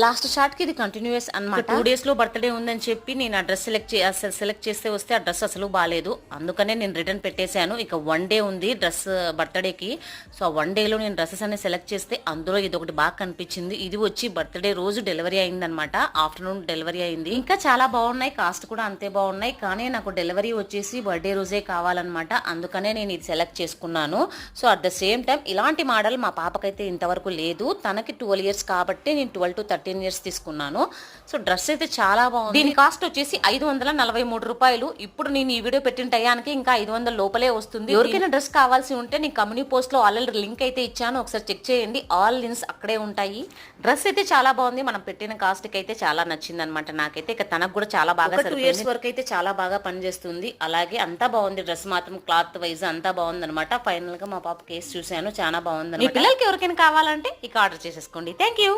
Last short కి ఇది continuous అన్నమాట. 2 days లో బర్త్డే ఉందని చెప్పి నేను ఆ డ్రెస్ సెలెక్ట్ చేస్తే వస్తే ఆ డ్రెస్ అసలు బాగాలేదు. అందుకనే నేను రిటర్న్ పెట్టేశాను. ఇక 1 day ఉంది డ్రెస్ బర్త్డేకి. సో ఆ 1 day లో నేను డ్రెస్సెస్ అన్ని సెలెక్ట్ చేస్తే అందులో ఇది ఒకటి బాగా కనిపించింది. ఇది వచ్చి బర్త్డే రోజు డెలివరీ అయిందనమాట. ఆఫ్టర్నూన్ డెలివరీ అయింది. ఇంకా చాలా బాగున్నాయి, కాస్ట్ కూడా అంతే బాగున్నాయి. కానీ నాకు డెలివరీ వచ్చేసి బర్త్డే రోజే కావాలన్నమాట. అందుకనే నేను ఇది సెలెక్ట్ చేసుకున్నాను. So at the same time ఇలాంటి మోడల్ మా పాపకైతే ఇంతవరకు లేదు. తనకి 12 years కాబట్టి నేను 12 to 13 years తీసుకున్నాను. సో డ్రెస్ అయితే చాలా బాగుంది. దీని కాస్ట్ వచ్చేసి 543 రూపాయలు. ఇప్పుడు నేను ఈ వీడియో పెట్టిన టయానికి ఇంకా 500 లోపలే వస్తుంది. ఎవరికైనా డ్రెస్ కావాల్సి ఉంటే నేను కమ్యూనిటీ పోస్ట్ లో ఆల్రెడీ లింక్ అయితే ఇచ్చాను, ఒకసారి చెక్ చేయండి. ఆల్ లింక్స్ అక్కడే ఉంటాయి. డ్రెస్ అయితే చాలా బాగుంది. మనం పెట్టిన కాస్ట్ కి అయితే చాలా నచ్చింది అనమాట నాకైతే. ఇక తనకు కూడా చాలా బాగా 2 years వరకు అయితే చాలా బాగా పనిచేస్తుంది. అలాగే అంతా బాగుంది. డ్రెస్ మాత్రం క్లాత్ వైజ్ అంతా బాగుంది అనమాట. ఫైనల్ గా మా పాప కేసు చూశాను, చాలా బాగుంది. మీ పిల్లలకి ఎవరికైనా కావాలంటే ఇక ఆర్డర్ చేసేసుకోండి. Thank you.